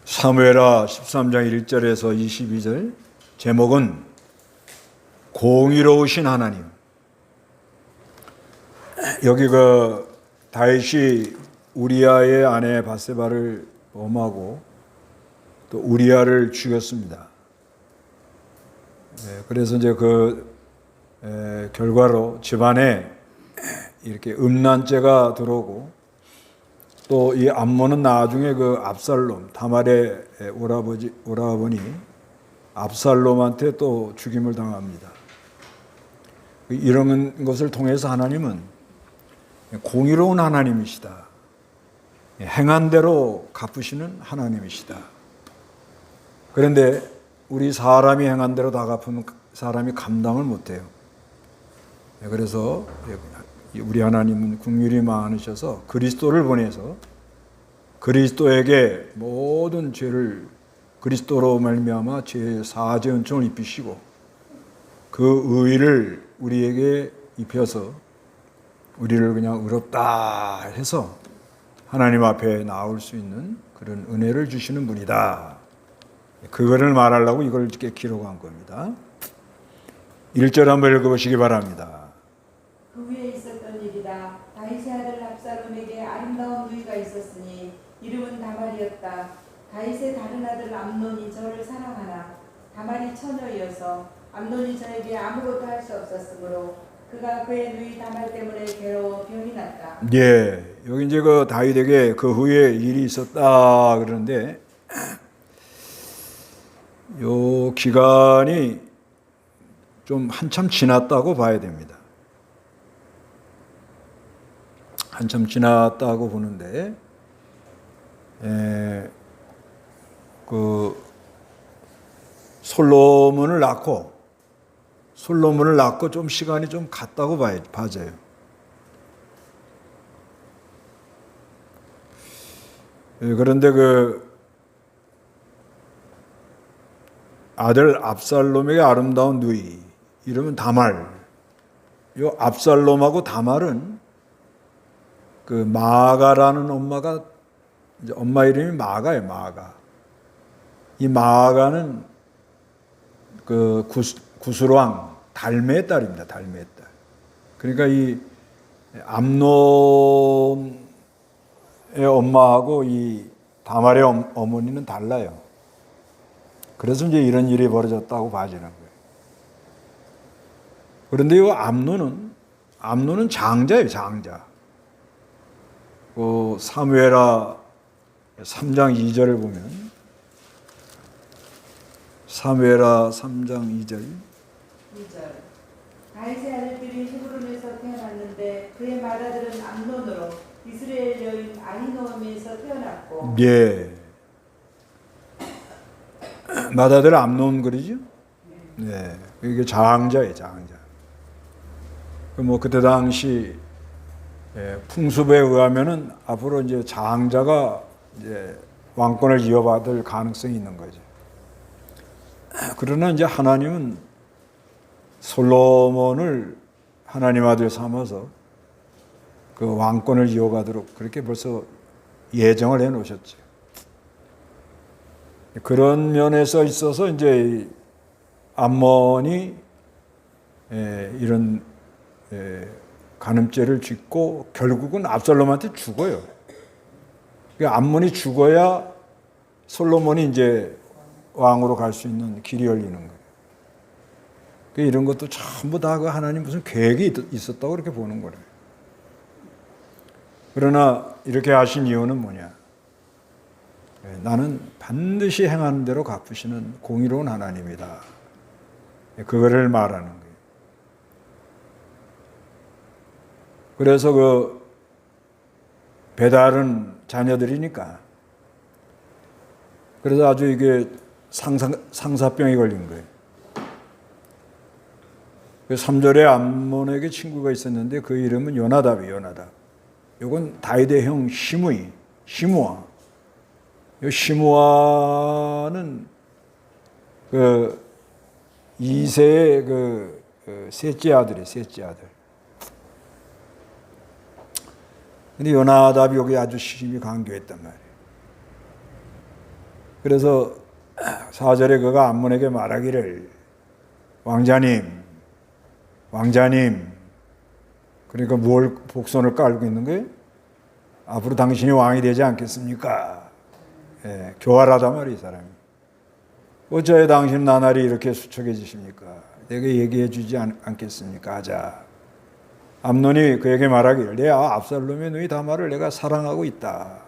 사무엘하 13장 1절에서 22절 제목은 공의로우신 하나님. 여기 다윗이 우리아의 아내 바세바를 범하고 또 우리아를 죽였습니다. 그래서 이제 결과로 집안에 이렇게 음란죄가 들어오고 또 이 암몬은 나중에 압살롬, 다말의 오라버니 압살롬한테 또 죽임을 당합니다. 이런 것을 통해서 하나님은 공의로운 하나님이시다. 행한 대로 갚으시는 하나님이시다. 그런데 우리 사람이 행한 대로 다 갚으면 사람이 감당을 못해요. 그래서 우리 하나님은 긍휼이 많으셔서 그리스도를 보내서 그리스도에게 모든 죄를 그리스도로 말미암아 죄 사죄 은총을 입히시고 그 의를 우리에게 입혀서 우리를 그냥 의롭다 해서 하나님 앞에 나올 수 있는 그런 은혜를 주시는 분이다. 그거를 말하려고 이걸 이렇게 기록한 겁니다. 1절 한번 읽어보시기 바랍니다. 그 위에 있었던 일이다. 다윗의 아들 압살롬에게 아름다운 누이가 있었으니 이름은 다말이었다. 다윗의 다른 아들 암논이 저를 사랑하나 다말이 처녀이어서 암논이 저에게 아무것도 할 수 없었으므로 그가 그의 누이 다말 때문에 괴로워 병이 났다. 예, 여기 이제 다윗에게 그 후에 일이 있었다 그러는데 요 기간이 좀 한참 지났다고 봐야 됩니다. 한참 지났다고 보는데 솔로몬을 낳고 좀 시간이 좀 갔다고 봐져요. 그런데 아들 압살롬에게 아름다운 누이 이름은 다말. 요 압살롬하고 다말은 마아가라는 엄마가 이제 엄마 이름이 마아가예요. 마아가. 이 마아가는 구술왕 달메의 딸입니다. 달메의 딸. 그러니까 이 암논의 엄마하고 이 다말의 어머니는 달라요. 그래서 이제 이런 일이 벌어졌다고 봐지는 거예요. 그런데 이 암논은 장자예요. 장자. 사무엘하 3장 2절을 보면 사무엘하 3장 2절 다윗의 아들들이 헤브론에서 태어났는데 그의 맏아들은 암논으로 이스라엘 여인 아히노암에서 태어났고 예. 맏아들 암논 그러죠? 네. 이게 장자예요, 장자. 그때 당시 풍습에 의하면은 앞으로 이제 장자가 이제 왕권을 이어받을 가능성이 있는 거죠. 그러나 이제 하나님은 솔로몬을 하나님 아들 삼아서 그 왕권을 이어가도록 그렇게 벌써 예정을 해 놓으셨죠. 그런 면에서 있어서 이제 암몬이 이런 간음죄를 짓고 결국은 압살롬한테 죽어요. 암몬이 죽어야 솔로몬이 이제 왕으로 갈 수 있는 길이 열리는 거예요. 이런 것도 전부 다 하나님 무슨 계획이 있었다고 그렇게 보는 거예요. 그러나 이렇게 하신 이유는 뭐냐? 나는 반드시 행하는 대로 갚으시는 공의로운 하나님이다. 그거를 말하는 거예요. 그래서 배달은 자녀들이니까. 그래서 아주 이게 상사병이 걸린 거예요. 3절에 암몬에게 친구가 있었는데 그 이름은 요나답이에요. 요나답. 이건 다윗의 형 시므아. 이 시므아는 이세의 셋째 아들이에요. 셋째 아들. 근데 요나답이 여기 아주 시심이 강조했단 말이에요. 그래서 4절에 그가 암몬에게 말하기를 왕자님 그러니까 뭘 복선을 깔고 있는 거예요? 앞으로 당신이 왕이 되지 않겠습니까? 예, 교활하단 말이에요, 이 사람이. 어찌하여 당신 나날이 이렇게 수척해지십니까? 내게 얘기해 주지 않겠습니까? 하자. 암논이 그에게 말하기를 내 압살롬의 누이 다말을 내가 사랑하고 있다.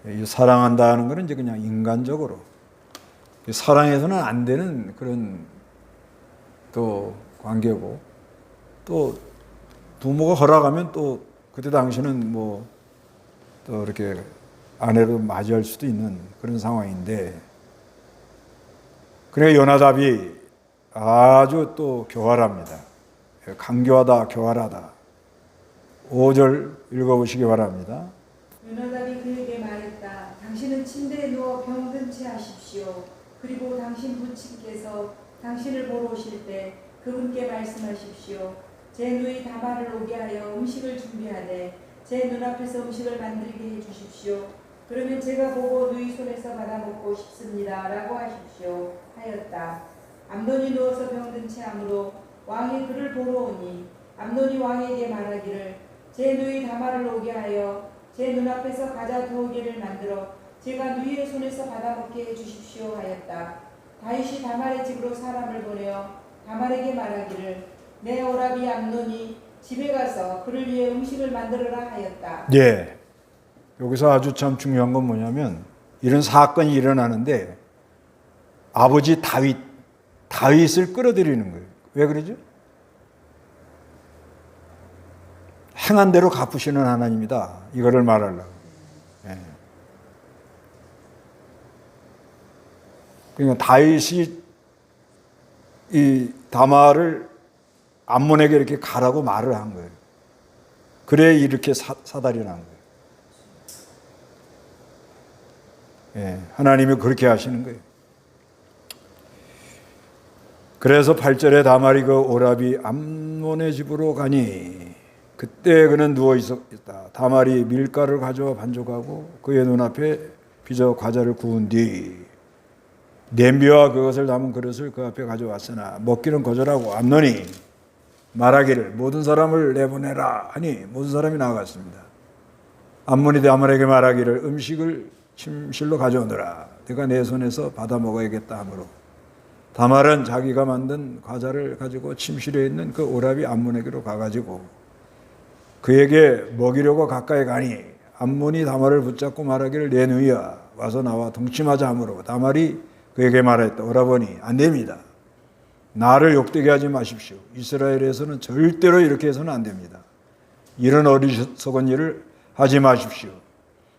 이 사랑한다는 것은 이제 그냥 인간적으로 사랑해서는 안 되는 그런 또 관계고, 또 부모가 허락하면 또 그때 당시는 뭐 또 이렇게 아내로 맞이할 수도 있는 그런 상황인데, 그래 요나답이 아주 또 교활합니다. 강교하다, 교활하다. 5절 읽어보시기 바랍니다. 요나답이 그에게 말했다. 당신은 침대에 누워 병든 채 하십시오. 그리고 당신 부친께서 당신을 보러 오실 때 그분께 말씀하십시오. 제 누이 다말을 오게 하여 음식을 준비하되 제 눈앞에서 음식을 만들게 해주십시오. 그러면 제가 보고 누이 손에서 받아 먹고 싶습니다. 라고 하십시오. 하였다. 암논이 누워서 병든 채 하므로 왕이 그를 보러 오니 암논이 왕에게 말하기를 제 누이 다말을 오게 하여 제 눈앞에서 가자 2개를 만들어 제가 누이의 손에서 받아 먹게 해주십시오. 하였다. 다윗이 다말의 집으로 사람을 보내어 다말에게 말하기를 내 오라비 암논이 집에 가서 그를 위해 음식을 만들어라 하였다. 예. 여기서 아주 참 중요한 건 뭐냐면 이런 사건이 일어나는데 아버지 다윗을 끌어들이는 거예요. 왜 그러죠? 행한 대로 갚으시는 하나님이다. 이거를 말하려고. 예. 그러니까 다윗이 이 다말을 암몬에게 이렇게 가라고 말을 한 거예요. 그래 이렇게 사달이 난 거예요. 예, 하나님이 그렇게 하시는 거예요. 그래서 8절에 다말이 그 오라비 암몬의 집으로 가니 그때 그는 누워 있었다. 다말이 밀가루를 가져와 반죽하고 그의 눈앞에 빚어 과자를 구운 뒤 냄비와 그것을 담은 그릇을 그 앞에 가져왔으나 먹기는 거절하고 암논이 말하기를 모든 사람을 내보내라 하니 모든 사람이 나아갔습니다. 암몬이 다말에게 말하기를 음식을 침실로 가져오너라. 내가 내 손에서 받아 먹어야겠다 하므로 다말은 자기가 만든 과자를 가지고 침실에 있는 그 오라비 암몬에게로 가가지고 그에게 먹이려고 가까이 가니 암몬이 다말을 붙잡고 말하기를 내 누이야 와서 나와 동침하자 하므로 다말이 그에게 말했다. 오라버니 안 됩니다. 나를 욕되게 하지 마십시오. 이스라엘에서는 절대로 이렇게 해서는 안 됩니다. 이런 어리석은 일을 하지 마십시오.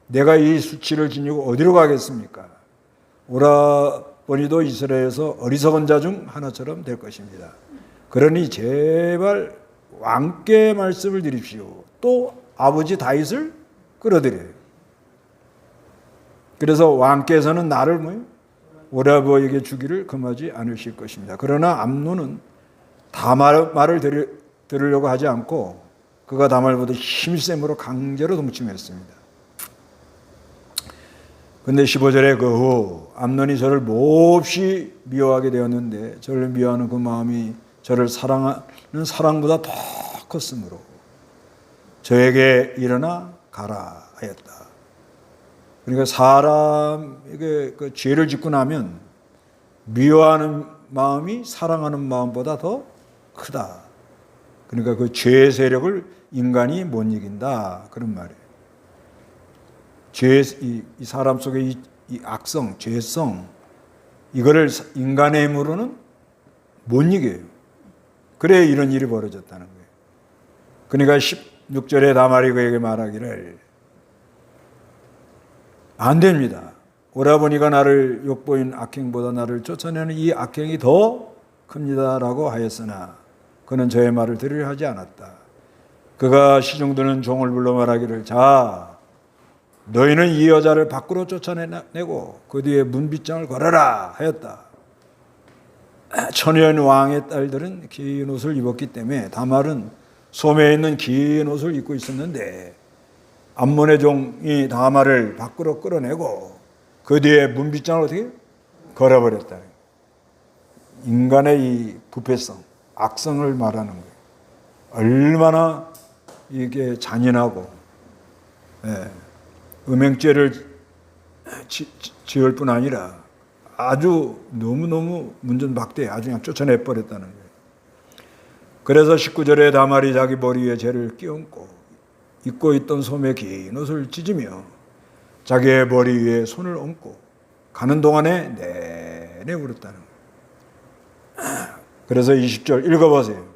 내가 이 수치를 지니고 어디로 가겠습니까? 오라버니도 이스라엘에서 어리석은 자 중 하나처럼 될 것입니다. 그러니 제발 왕께 말씀을 드립시오. 또 아버지 다윗을 끌어들여요. 그래서 왕께서는 나를 오라버니에게 주기를 금하지 않으실 것입니다. 그러나 암논은 다말 말을 들으려고 하지 않고 그가 다말보다 힘셈으로 강제로 동침했습니다. 근데 15절에 그 후 암논이 저를 몹시 미워하게 되었는데 저를 미워하는 그 마음이 저를 사랑하는 사랑보다 더 컸으므로 저에게 일어나 가라 하였다. 그러니까 사람에게 그 죄를 짓고 나면 미워하는 마음이 사랑하는 마음보다 더 크다. 그러니까 그 죄의 세력을 인간이 못 이긴다. 그런 말이에요. 이 사람 속의 이 악성, 죄성, 이거를 인간의 힘으로는 못 이겨요. 그래 이런 일이 벌어졌다는 거예요. 그러니까 16절에 다말이 그에게 말하기를 안 됩니다. 오라버니가 나를 욕보인 악행보다 나를 쫓아내는 이 악행이 더 큽니다라고 하였으나 그는 저의 말을 들으려 하지 않았다. 그가 시중드는 종을 불러 말하기를 자 너희는 이 여자를 밖으로 쫓아내고 그 뒤에 문빗장을 걸어라 하였다. 천연 왕의 딸들은 긴 옷을 입었기 때문에 다말은 소매에 있는 긴 옷을 입고 있었는데 암몬의 종이 다말을 밖으로 끌어내고 그 뒤에 문빗장을 어떻게 걸어버렸다. 인간의 이 부패성, 악성을 말하는 거예요. 얼마나 이게 잔인하고, 예, 음행죄를 지을 뿐 아니라 아주 너무너무 문전박대 아주 그냥 쫓아내버렸다는 거예요. 그래서 19절에 다말이 자기 머리 위에 죄를 끼얹고 입고 있던 소매 긴 옷을 찢으며 자기의 머리 위에 손을 얹고 가는 동안에 내내 울었다는 거예요. 그래서 20절 읽어보세요.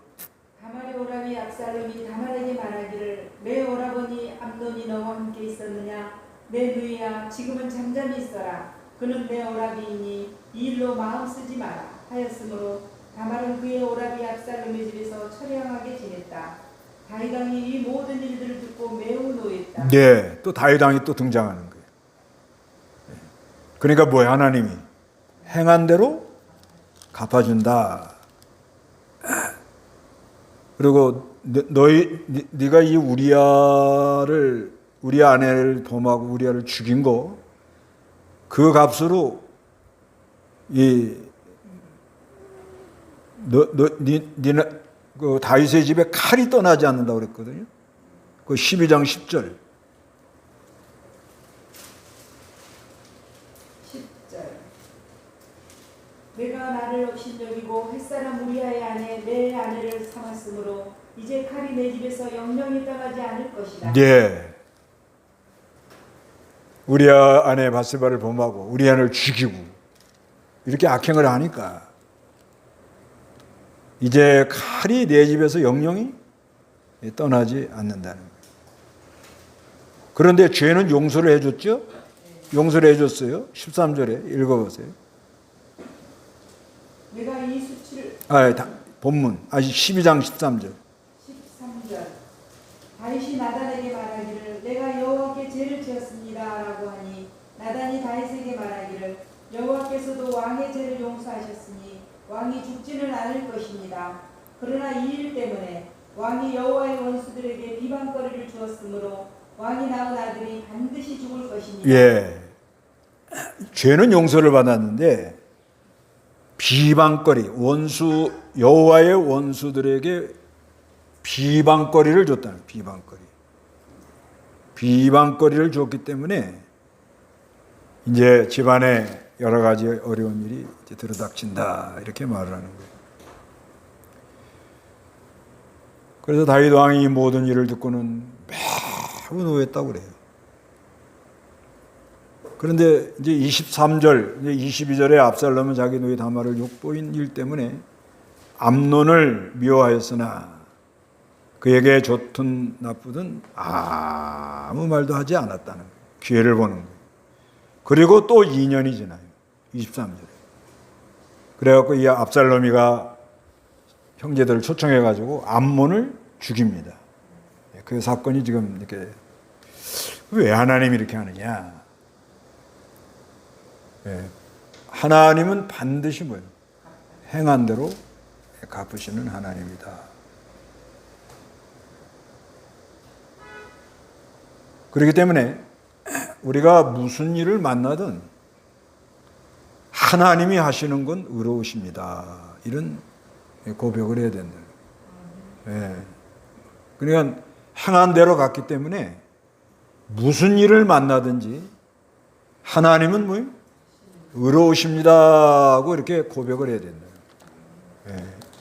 다말의 오라비 압살롬이 다말에게 말하기를 내 오라버니 암논이 너와 함께 있었느냐? 내 누이야 지금은 잠잠히 있어라. 그는 내 오라비이니 이 일로 마음 쓰지 마라 하였으므로 다말은 그의 오라비 압살롬의 집에서 처량하게 지냈다. 다윗 왕이 이 모든 일들을 듣고 매우 노했다. 네, 또 다윗 왕이 또 등장하는 거예요. 그러니까 뭐야, 하나님이 행한 대로 갚아준다. 그리고 네가 이 우리아 아내를 범하고 우리아를 죽인 거 그 값으로 그 다윗의 집에 칼이 떠나지 않는다고 그랬거든요. 그 12장 10절. 10절 내가 나를 업신여기고 햇사람 우리아의 아내 내 아내를 삼았으므로 이제 칼이 내 집에서 영영이 떠나지 않을 것이다. 네. 우리아 아내 바세바를 범하고 우리아를 죽이고 이렇게 악행을 하니까 이제 칼이 내 집에서 영영이 떠나지 않는다는 거예요. 그런데 죄는 용서를 해줬죠? 용서를 해줬어요. 13절에 읽어보세요. 내가 이 수치를 본문 12장 13절. 13절 다윗이 나단에게 말하기를 내가 여호와께 죄를 지었습니다 라고 하니 나단이 다윗에게 말하기를 여호와께서도 왕의 죄를 용서하셨으니 왕이 죽지는 않을 것입니다. 그러나 이 일 때문에 왕이 여호와의 원수들에게 비방거리를 주었으므로 왕이 낳은 아들이 반드시 죽을 것입니다. 예, 죄는 용서를 받았는데 비방거리, 여호와의 원수들에게 비방거리를 줬다는 비방거리를 줬기 때문에 이제 집안에 여러 가지 어려운 일이 이제 들어닥친다 이렇게 말을 하는 거예요. 그래서 다윗 왕이 이 모든 일을 듣고는 매우 노했다고 그래요. 그런데 이제 23절, 22절에 압살롬은 자기 누이 다말을 욕보인 일 때문에 암논을 미워하였으나 그에게 좋든 나쁘든 아무 말도 하지 않았다는 거예요. 기회를 보는 거예요. 그리고 또 2년이 지나요. 23절에. 그래갖고 이 압살롬이가 형제들을 초청해가지고 암몬을 죽입니다. 그 사건이 지금 이렇게 왜 하나님이 이렇게 하느냐? 하나님은 반드시 뭐예요? 행한 대로 갚으시는 하나님이다. 그렇기 때문에 우리가 무슨 일을 만나든 하나님이 하시는 건 의로우십니다. 이런 고백을 해야 된다. 그러니까 행한 대로 갔기 때문에 무슨 일을 만나든지 하나님은 뭐예요? 의로우십니다 하고 이렇게 고백을 해야 된다.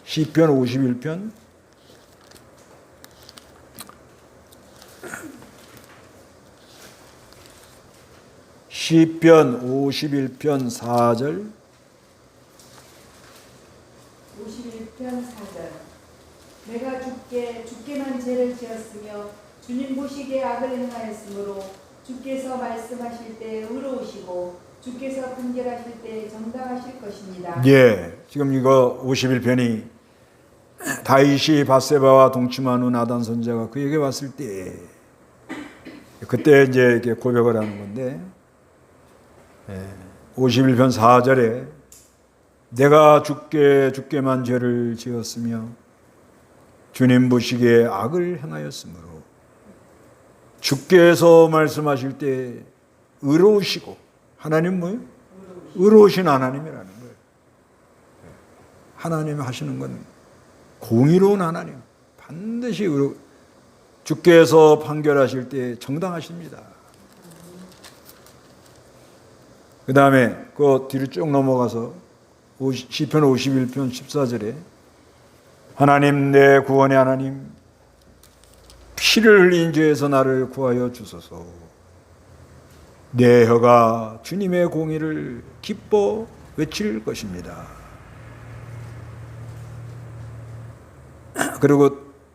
시편 51편 시편 51편 4절 51편 4절 내가 주께만 죄를 지었으며 주님 보시기에 악을 행하였으므로 주께서 말씀하실 때 의로우시고 주께서 판결하실 때 정당하실 것입니다. 예, 지금 이거 51편이 다윗이 밧세바와 동침한 후 나단 선지자가 그에게 왔을 때 그때 이제 이렇게 고백을 하는 건데 51편 4절에 내가 주께만 죄를 지었으며 주님 보시기에 악을 행하였으므로 주께서 말씀하실 때 의로우시고 하나님 뭐예요? 의로우신 하나님이라는 거예요. 하나님이 하시는 건 공의로운 하나님. 반드시 주께서 판결하실 때 정당하십니다. 그 다음에 그 뒤로 쭉 넘어가서 시편 51편 14절에 하나님 내 구원의 하나님 피를 흘린 죄에서 나를 구하여 주소서. 내 혀가 주님의 공의를 기뻐 외칠 것입니다. 그리고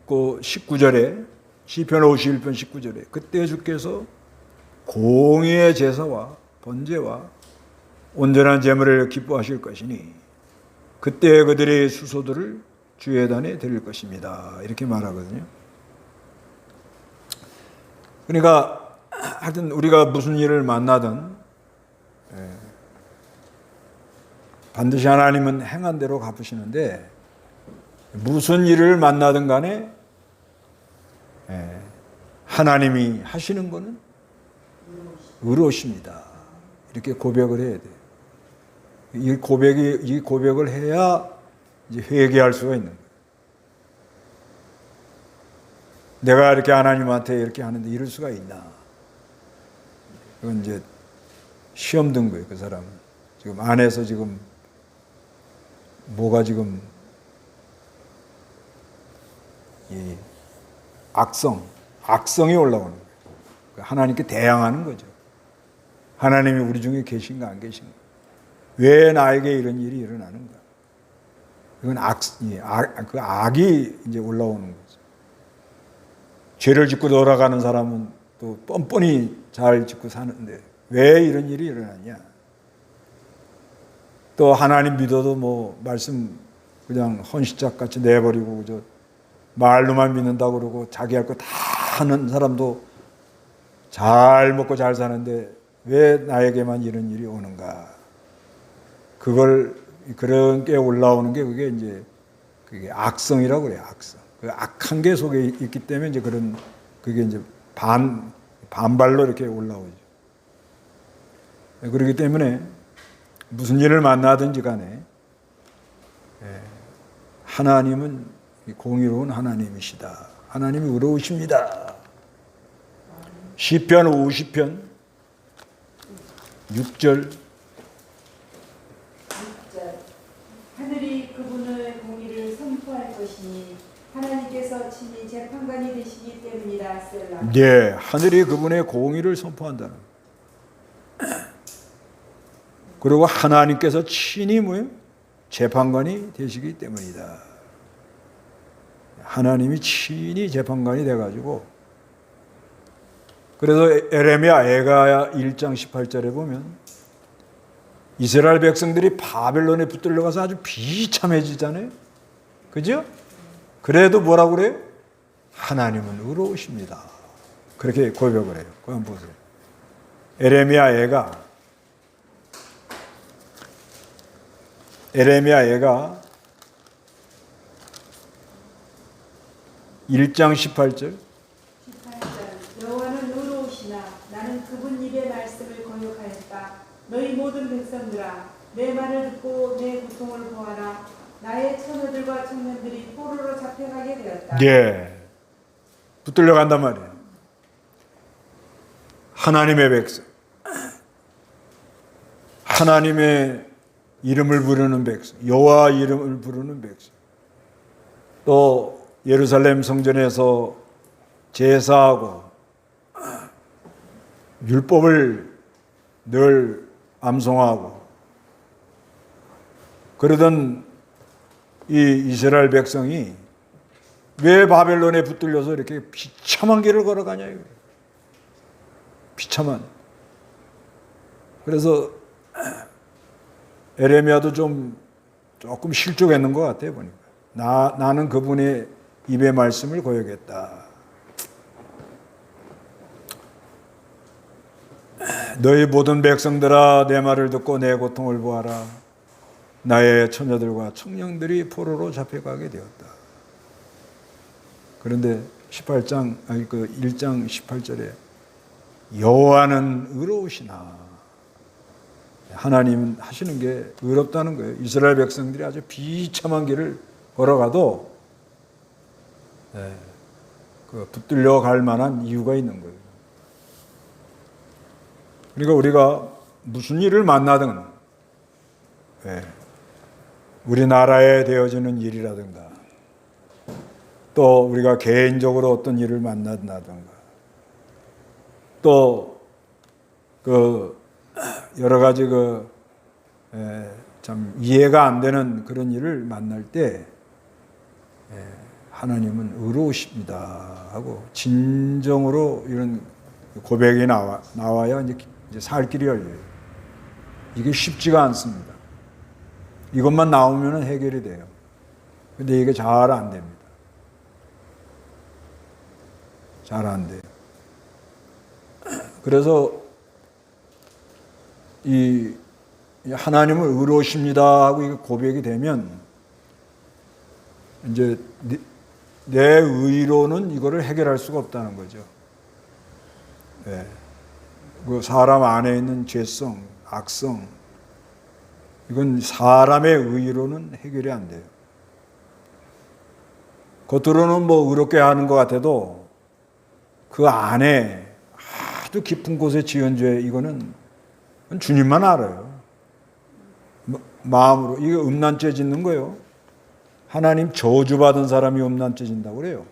그 19절에 시편 51편 19절에 그때 주께서 공의의 제사와 번제와 온전한 제물을 기뻐하실 것이니 그때 그들의 수소들을 주의 단에 드릴 것입니다. 이렇게 말하거든요. 그러니까 하여튼 우리가 무슨 일을 만나든 반드시 하나님은 행한 대로 갚으시는데 무슨 일을 만나든 간에 하나님이 하시는 것은 의로우십니다. 이렇게 고백을 해야 돼요. 이 고백을 해야 이제 회개할 수가 있는 거예요. 내가 이렇게 하나님한테 이렇게 하는데 이럴 수가 있나? 이건 이제 시험 든 거예요. 그 사람은 지금 안에서 지금 뭐가 지금 이 악성이 올라오는 거예요. 하나님께 대항하는 거죠. 하나님이 우리 중에 계신가 안 계신가? 왜 나에게 이런 일이 일어나는가? 이건 그 악이 이제 올라오는 거죠. 죄를 짓고 돌아가는 사람은 또 뻔뻔히 잘 짓고 사는데 왜 이런 일이 일어나냐? 또 하나님 믿어도 뭐 말씀 그냥 헌시작 같이 내버리고 저 말로만 믿는다고 그러고 자기 할 거 다 하는 사람도 잘 먹고 잘 사는데 왜 나에게만 이런 일이 오는가? 그런 게 올라오는 게 그게 악성이라고 그래요. 악성. 그 악한 게 속에 있기 때문에 이제 그게 이제 반발로 이렇게 올라오죠. 그렇기 때문에 무슨 일을 만나든지 간에 하나님은 공의로운 하나님이시다. 하나님이 의로우십니다. 시편 50편 6절 하늘이 그분의 공의를 선포할 것이니 하나님께서 친히 재판관이 되시기 때문이라. 셀라. 네, 하늘이 그분의 공의를 선포한다는. 그리고 하나님께서 친히 뭐예요? 재판관이 되시기 때문이다. 하나님이 친히 재판관이 돼가지고 그래서 에레미야 에가야 1장 18절에 보면 이스라엘 백성들이 바벨론에 붙들려 가서 아주 비참해지잖아요. 그죠? 그래도 뭐라고 그래요? 하나님은 의로우십니다. 그렇게 고백을 해요. 그거 한번 보세요. 에레미야 에가 1장 18절 여호와는 의로우시나 나는 그분 입의 말씀을 거역하였다. 너희 모든 백성들아 내 말을 듣고 내 고통을 보아라. 나의 처녀들과 청년들이 포로로 잡혀가게 되었다. 예, 붙들려 간단 말이에요. 하나님의 백성, 하나님의 이름을 부르는 백성, 여호와 이름을 부르는 백성, 또 예루살렘 성전에서 제사하고 율법을 늘 암송하고 그러던 이 이스라엘 백성이 왜 바벨론에 붙들려서 이렇게 비참한 길을 걸어가냐 이거예요. 비참한. 그래서 에레미야도 조금 실족했는 것 같아요 보니까. 나는 그분의 입의 말씀을 고역했다. 너희 모든 백성들아 내 말을 듣고 내 고통을 보아라. 나의 처녀들과 청년들이 포로로 잡혀가게 되었다. 그런데 1장 18절에 여호와는 의로우시나 하나님 하시는 게 의롭다는 거예요. 이스라엘 백성들이 아주 비참한 길을 걸어가도 붙들려 갈 만한 이유가 있는 거예요. 그러니까 우리가 무슨 일을 만나든 우리나라에 되어지는 일이라든가 또 우리가 개인적으로 어떤 일을 만난다든가 또 여러 가지 참 이해가 안 되는 그런 일을 만날 때 하나님은 의로우십니다 하고 진정으로 이런 고백이 나와야 이제 살 길이 열려요. 이게 쉽지가 않습니다. 이것만 나오면 해결이 돼요. 근데 이게 잘 안 됩니다. 잘 안 돼요. 그래서 이 하나님을 의로우십니다 하고 이게 고백이 되면 이제 내 의로는 이거를 해결할 수가 없다는 거죠. 그 사람 안에 있는 죄성, 악성, 이건 사람의 의로는 해결이 안 돼요. 겉으로는 뭐 의롭게 하는 것 같아도 그 안에 아주 깊은 곳에 지은 죄, 이거는 주님만 알아요. 마음으로. 이게 음란죄 짓는 거예요. 하나님 저주받은 사람이 음란죄 진다고 그래요.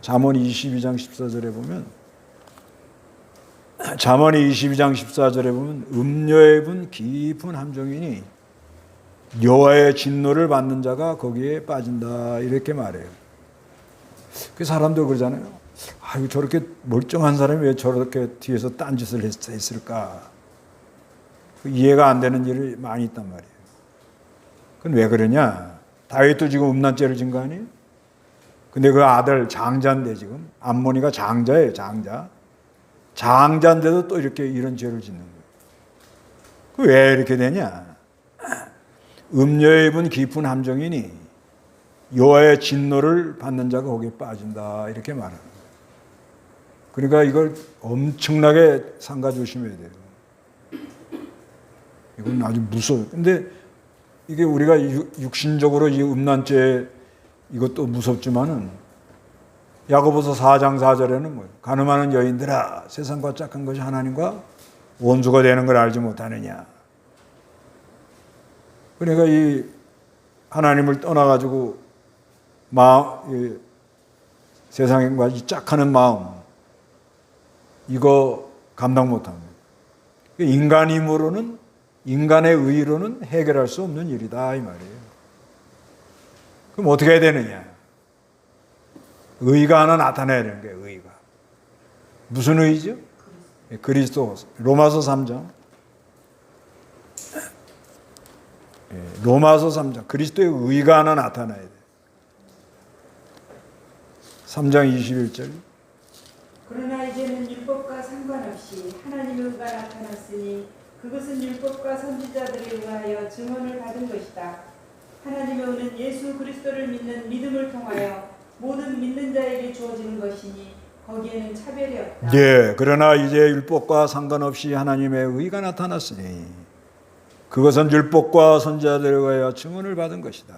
잠언 22장 14절에 보면 잠언 22장 14절에 보면 음녀의 분 깊은 함정이니 여호와의 진노를 받는 자가 거기에 빠진다 이렇게 말해요. 그 사람들 그러잖아요. 아유 저렇게 멀쩡한 사람이 왜 저렇게 뒤에서 딴짓을 했을까? 이해가 안 되는 일이 많이 있단 말이에요. 그건 왜 그러냐? 다윗도 지금 음란죄를 진 거 아니에요? 근데 그 아들 장자인데 지금 암모니가 장자예요. 장자인데도 또 이렇게 이런 죄를 짓는 거예요. 왜 이렇게 되냐? 음녀의 입은 깊은 함정이니 여호와의 진노를 받는 자가 거기에 빠진다 이렇게 말하는 거예요. 그러니까 이걸 엄청나게 삼가 조심해야 돼요. 이건 아주 무서워요. 근데 이게 우리가 육신적으로 이 음란죄 이것도 무섭지만은 야고보서 4장 4절에는 뭐예요? 가늠하는 여인들아 세상과 짝한 것이 하나님과 원수가 되는 걸 알지 못하느냐. 그러니까 이 하나님을 떠나가지고 세상과 이 짝하는 마음 이거 감당 못합니다. 인간의 의로는 해결할 수 없는 일이다 이 말이에요. 그럼 어떻게 해야 되느냐? 의가 하나 나타나야 되는 거예요. 의가. 무슨 의죠? 그리스도. 로마서 3장. 로마서 3장. 그리스도의 의가 하나 나타나야 돼요. 3장 21절. 그러나 이제는 율법과 상관없이 하나님의 의가 나타났으니 그것은 율법과 선지자들에 의하여 증언을 받은 것이다. 하나님의 의는 예수 그리스도를 믿는 믿음을 통하여 모든 믿는 자에게 주어지는 것이니 거기에는 차별이 없다. 예, 그러나 이제 율법과 상관없이 하나님의 의가 나타났으니 그것은 율법과 선지자들에 의하여 증언을 받은 것이다.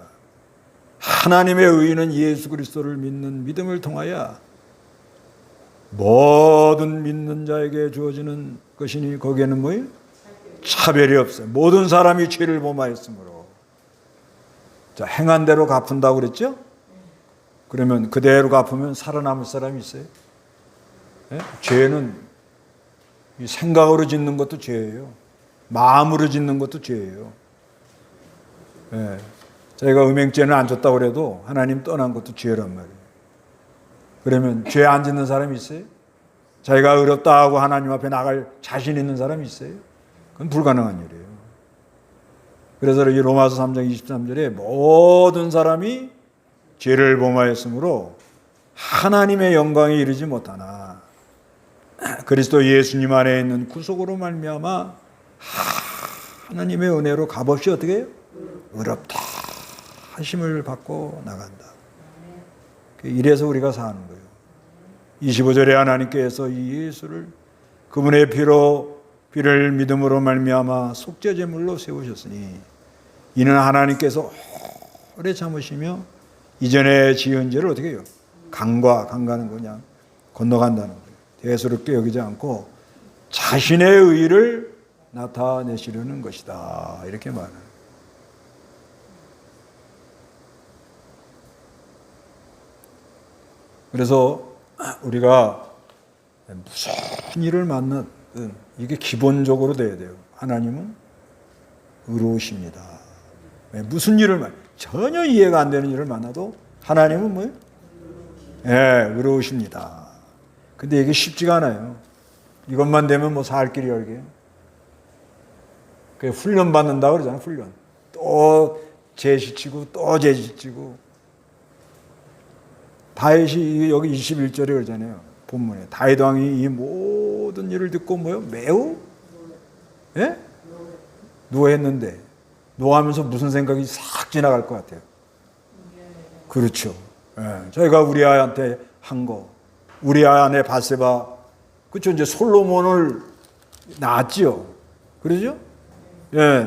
하나님의 의는 예수 그리스도를 믿는 믿음을 통하여 모든 믿는 자에게 주어지는 것이니 거기에는 뭐예요? 차별이 없어요. 모든 사람이 죄를 범하였으므로. 자, 행한 대로 갚은다고 그랬죠? 그러면 그대로 갚으면 살아남을 사람이 있어요? 네? 죄는 생각으로 짓는 것도 죄예요. 마음으로 짓는 것도 죄예요. 네. 저희가 음행죄는 안 졌다고 그래도 하나님 떠난 것도 죄란 말이에요. 그러면 죄 안 짓는 사람이 있어요? 자기가 의롭다 하고 하나님 앞에 나갈 자신 있는 사람이 있어요? 그건 불가능한 일이에요. 그래서 이 로마서 3장 23절에 모든 사람이 죄를 범하였으므로 하나님의 영광에 이르지 못하나 그리스도 예수님 안에 있는 구속으로 말미암아 하나님의 은혜로 값없이 어떻게 해요? 의롭다 하심을 받고 나간다. 이래서 우리가 사는 거예요. 25절에 하나님께서 이 예수를 그분의 피로 비를 믿음으로 말미암아 속죄 제물로 세우셨으니 이는 하나님께서 오래 참으시며 이전에 지은 죄를 어떻게 해요? 강가는 그냥 건너간다는 거예요. 대수롭게 여기지 않고 자신의 의를 나타내시려는 것이다. 이렇게 말해요. 그래서 우리가 무슨 일을 만나든 이게 기본적으로 돼야 돼요. 하나님은 의로우십니다. 무슨 일을 전혀 이해가 안 되는 일을 만나도 하나님은 뭐예요? 의로우십니다. 근데 이게 쉽지가 않아요. 이것만 되면 뭐 살 길이 열게. 그 훈련 받는다 그러잖아요. 훈련. 또 제시치고 또 제시치고. 다윗이 여기 21절에 그러잖아요. 본문에 다윗 왕이 이 모든 일을 듣고 뭐요? 매우 노했는데 노하면서 무슨 생각이 싹 지나갈 것 같아요. 그렇죠. 저희가 우리아한테 한 거, 우리아 안에 바세바, 그렇죠. 이제 솔로몬을 낳았지요. 그러죠?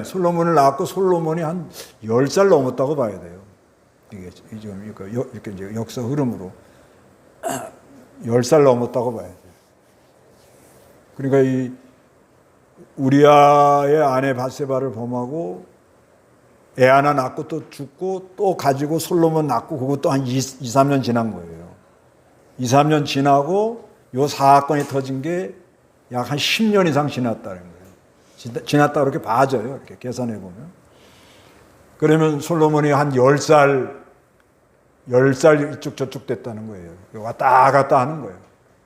솔로몬을 낳았고 솔로몬이 한 10살 넘었다고 봐야 돼요. 이게 지금 이렇게 이제 역사 흐름으로 10살 넘었다고 봐야 돼요. 그러니까 이 우리아의 아내 바세바를 범하고 애 하나 낳고 또 죽고 또 가지고 솔로몬 낳고 그것도 한 2, 3년 지난 거예요. 2, 3년 지나고 요 사건이 터진 게 약 한 10년 이상 지났다는 거예요. 지났다 그렇게 봐져요. 이렇게 계산해 보면. 그러면 솔로몬이 한 10살 이쪽 저쪽 됐다는 거예요. 왔다 갔다 하는 거예요.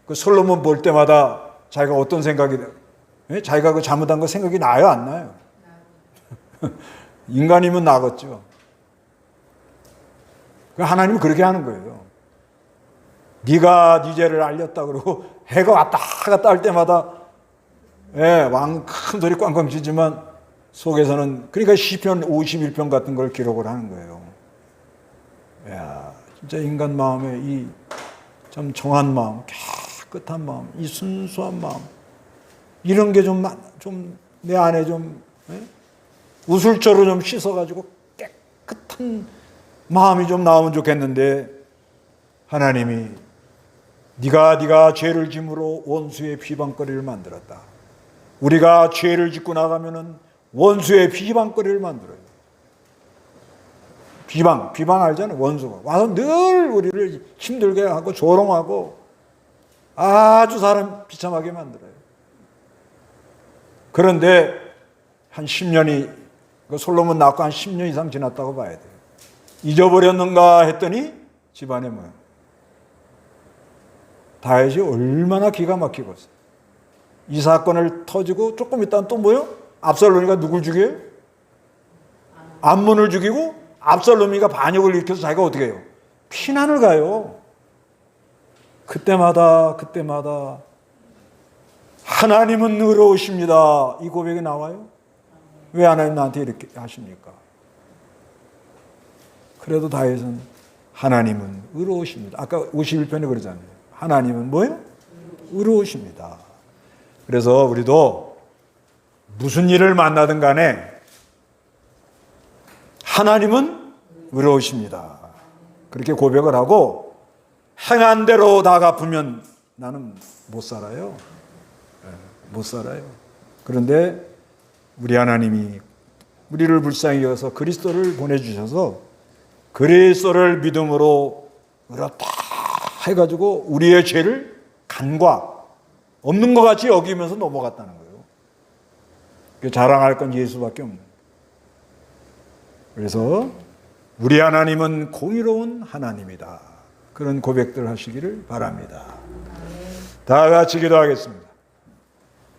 그 솔로몬 볼 때마다 자기가 어떤 생각이 자기가 그 잘못한 거 생각이 나요, 안 나요? 인간이면 나겠죠. 하나님은 그렇게 하는 거예요. 네가 네 죄를 알렸다 그러고 해가 왔다 갔다 할 때마다 왕 큰 소리 꽝꽝 치지만 속에서는 그러니까 시편 51편 같은 걸 기록을 하는 거예요. 야, 진짜 인간 마음에 이 참 정한 마음, 깨끗한 마음, 이 순수한 마음 이런 게 좀 내 안에 좀 우술초로 좀 씻어가지고 깨끗한 마음이 좀 나오면 좋겠는데 하나님이 네가 죄를 짐으로 원수의 비방거리를 만들었다. 우리가 죄를 짓고 나가면은 원수의 비방거리를 만들어요. 비방 알잖아요. 원수가 와서 늘 우리를 힘들게 하고 조롱하고 아주 사람 비참하게 만들어요. 그런데 한 10년이 솔로몬 낳고 한 10년 이상 지났다고 봐야 돼요. 잊어버렸는가 했더니 집안에 뭐야? 다윗이 얼마나 기가 막히고 있어요. 이 사건을 터지고 조금 있다가 또 뭐요? 압살롬이가 누굴 죽여요? 암몬을 죽이고 압살롬이가 반역을 일으켜서 자기가 어떻게 해요? 피난을 가요. 그때마다 하나님은 의로우십니다. 이 고백이 나와요? 왜 하나님 나한테 이렇게 하십니까? 그래도 다윗은 하나님은 의로우십니다. 아까 51편에 그러잖아요. 하나님은 뭐예요? 의로우십니다. 그래서 우리도 무슨 일을 만나든 간에 하나님은 의로우십니다. 그렇게 고백을 하고 행한 대로 다 갚으면 나는 못 살아요. 못 살아요. 그런데 우리 하나님이 우리를 불쌍히 여겨서 그리스도를 보내주셔서 그리스도를 믿음으로 의롭다 해가지고 우리의 죄를 간과 없는 것 같이 여기면서 넘어갔다는 거예요. 자랑할 건 예수밖에 없는 거예요. 그래서 우리 하나님은 공의로운 하나님이다. 그런 고백들 하시기를 바랍니다. 다 같이 기도하겠습니다.